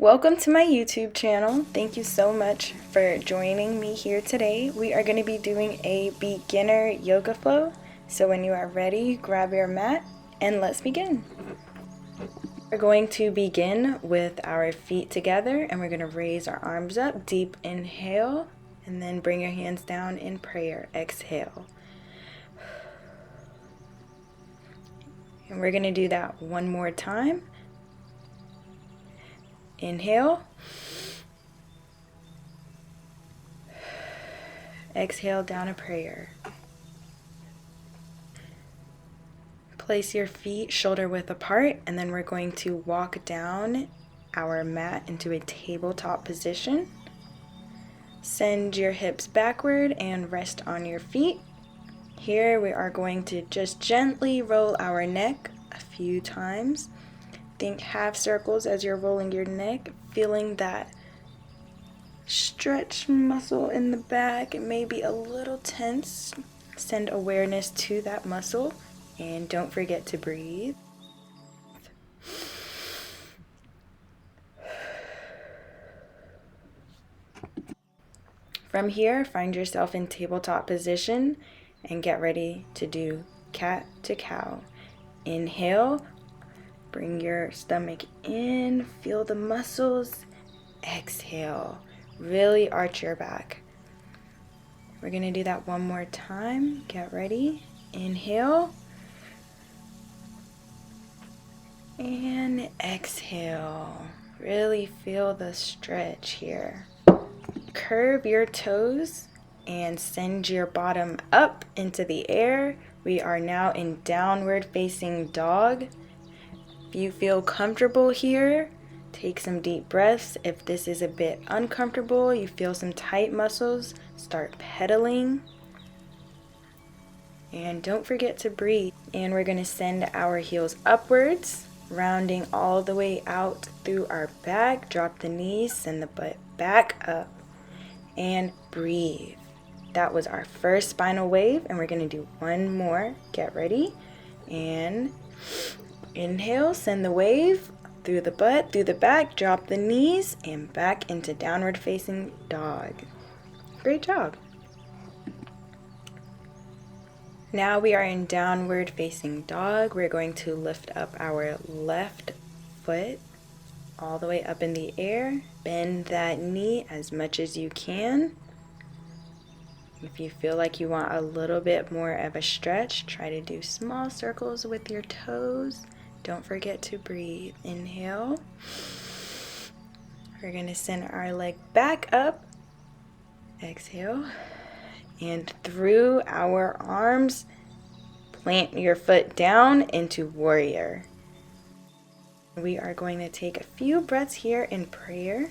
Welcome to my YouTube channel. Thank you so much for joining me here today. We are going to be doing a beginner yoga flow. So when you are ready, grab your mat and let's begin. We're going to begin with our feet together and we're going to raise our arms up. Deep inhale and then bring your hands down in prayer. Exhale. And we're going to do that one more time. Inhale. Exhale down a prayer. Place your feet shoulder width apart and then we're going to walk down our mat into a tabletop position. Send your hips backward and rest on your feet. Here we are going to just gently roll our neck a few times. Think half circles as you're rolling your neck, feeling that stretch muscle in the back. It may be a little tense. Send awareness to that muscle and don't forget to breathe. From here, find yourself in tabletop position and get ready to do cat to cow. Inhale. Bring your stomach in, feel the muscles. Exhale, really arch your back. We're going to do that one more time. Get ready. Inhale. And exhale. Really feel the stretch here. Curve your toes and send your bottom up into the air. We are now in downward facing dog. If you feel comfortable here, take some deep breaths. If this is a bit uncomfortable, you feel some tight muscles, start pedaling. And don't forget to breathe. And we're going to send our heels upwards, rounding all the way out through our back. Drop the knees, send the butt back up, and breathe. That was our first spinal wave, and we're going to do one more. Get ready. And inhale, send the wave through the butt, through the back, drop the knees, and back into downward facing dog. Great job. Now we are in downward facing dog. We're going to lift up our left foot all the way up in the air. Bend that knee as much as you can. If you feel like you want a little bit more of a stretch, try to do small circles with your toes. Don't forget to breathe. Inhale. We're going to send our leg back up. Exhale. And through our arms, plant your foot down into warrior. We are going to take a few breaths here in prayer.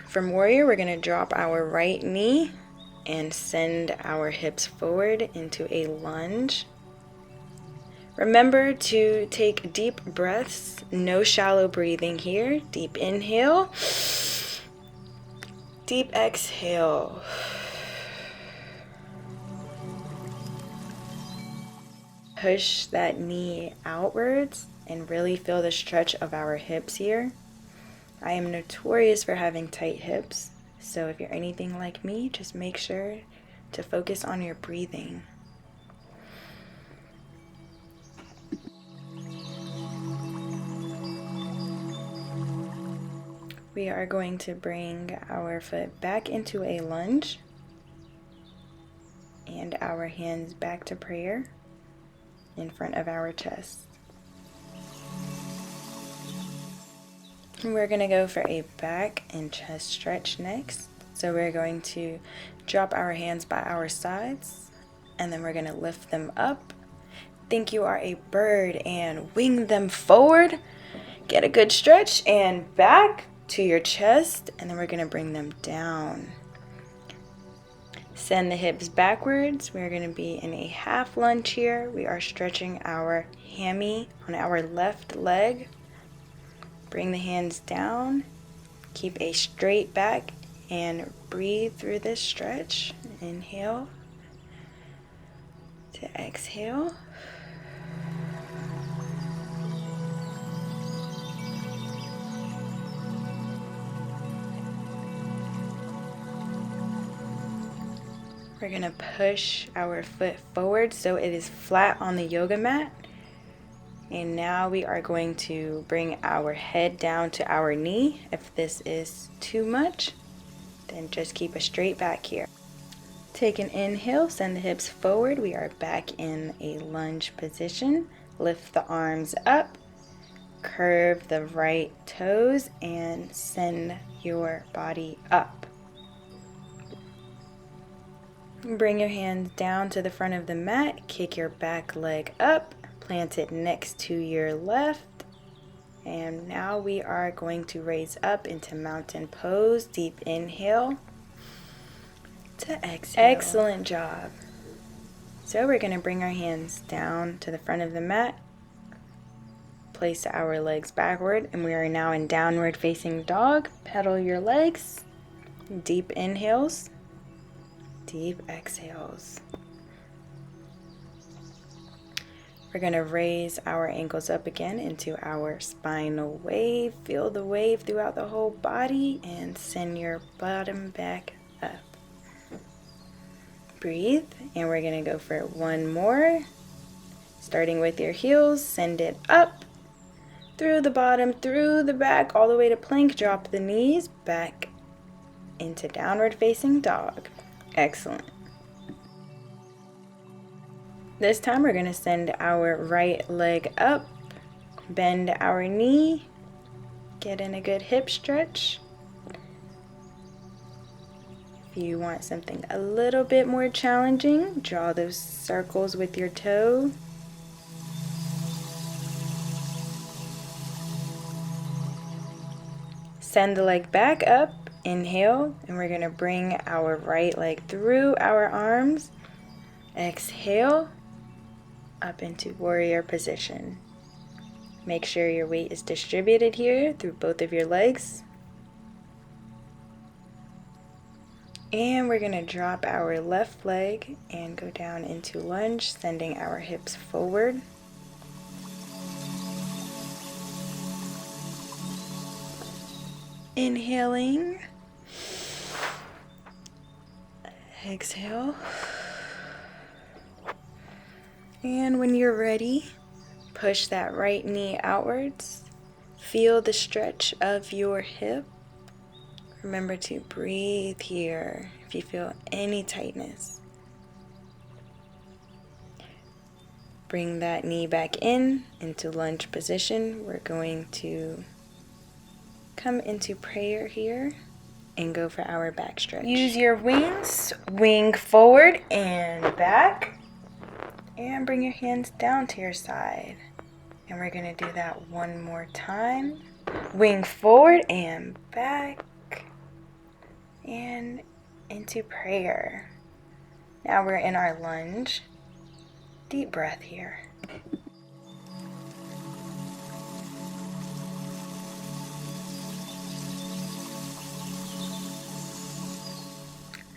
From warrior, we're going to drop our right knee and send our hips forward into a lunge. Remember to take deep breaths, no shallow breathing here. Deep inhale, deep exhale. Push that knee outwards and really feel the stretch of our hips here. I am notorious for having tight hips. So if you're anything like me, just make sure to focus on your breathing. We are going to bring our foot back into a lunge and our hands back to prayer in front of our chest. We're going to go for a back and chest stretch next. So we're going to drop our hands by our sides and then we're going to lift them up. Think you are a bird and wing them forward. Get a good stretch and back to your chest and then we're going to bring them down. Send the hips backwards. We're going to be in a half lunge here. We are stretching our hammy on our left leg. Bring the hands down, keep a straight back, and breathe through this stretch. Inhale to exhale. We're going to push our foot forward so it is flat on the yoga mat. And now we are going to bring our head down to our knee. If this is too much, then just keep a straight back here. Take an inhale, send the hips forward. We are back in a lunge position. Lift the arms up, curve the right toes, and send your body up. Bring your hands down to the front of the mat, kick your back leg up, plant it next to your left, and now we are going to raise up into mountain pose. Deep inhale to exhale. Excellent job. So we're going to bring our hands down to the front of the mat, place our legs backward, and we are now in downward facing dog. Pedal your legs, deep inhales, deep exhales. We're going to raise our ankles up again into our spinal wave. Feel the wave throughout the whole body and send your bottom back up. Breathe, and we're going to go for one more. Starting with your heels, send it up, through the bottom, through the back, all the way to plank. Drop the knees, back into downward facing dog. Excellent. This time we're going to send our right leg up, bend our knee, get in a good hip stretch. If you want something a little bit more challenging, draw those circles with your toe. Send the leg back up. Inhale, and we're going to bring our right leg through our arms. Exhale, up into warrior position. Make sure your weight is distributed here through both of your legs. And we're going to drop our left leg and go down into lunge, sending our hips forward. Inhaling. Exhale. And when you're ready, push that right knee outwards. Feel the stretch of your hip. Remember to breathe here if you feel any tightness. Bring that knee back into lunge position. We're going to come into prayer here and go for our back stretch. Use your wings, wing forward and back, and bring your hands down to your side. And we're going to do that one more time. Wing forward and back, and into prayer. Now we're in our lunge. Deep breath here.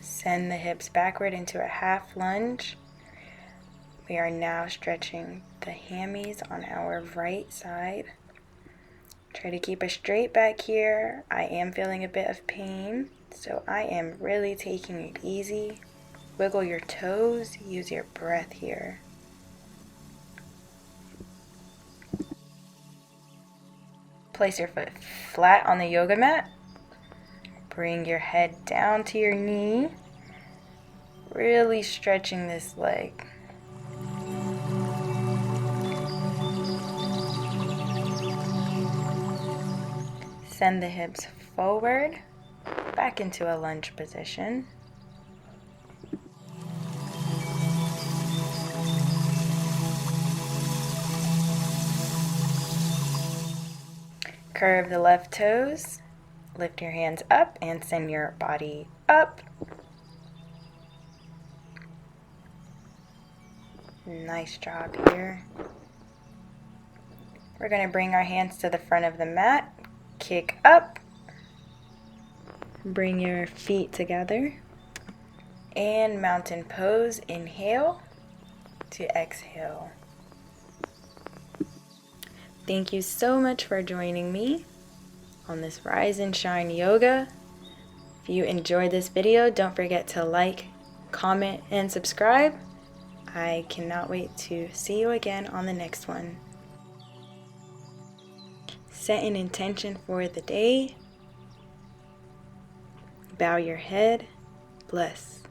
Send the hips backward into a half lunge. We are now stretching the hammies on our right side. Try to keep a straight back here. I am feeling a bit of pain, so I am really taking it easy. Wiggle your toes, use your breath here. Place your foot flat on the yoga mat. Bring your head down to your knee. Really stretching this leg. Send the hips forward, back into a lunge position. Curve the left toes. Lift your hands up and send your body up. Nice job here. We're going to bring our hands to the front of the mat. Kick up. Bring your feet together. And mountain pose. Inhale to exhale. Thank you so much for joining me on this Rise and Shine Yoga. If you enjoyed this video, don't forget to like, comment, and subscribe. I cannot wait to see you again on the next one. Set an intention for the day. Bow your head. Bless.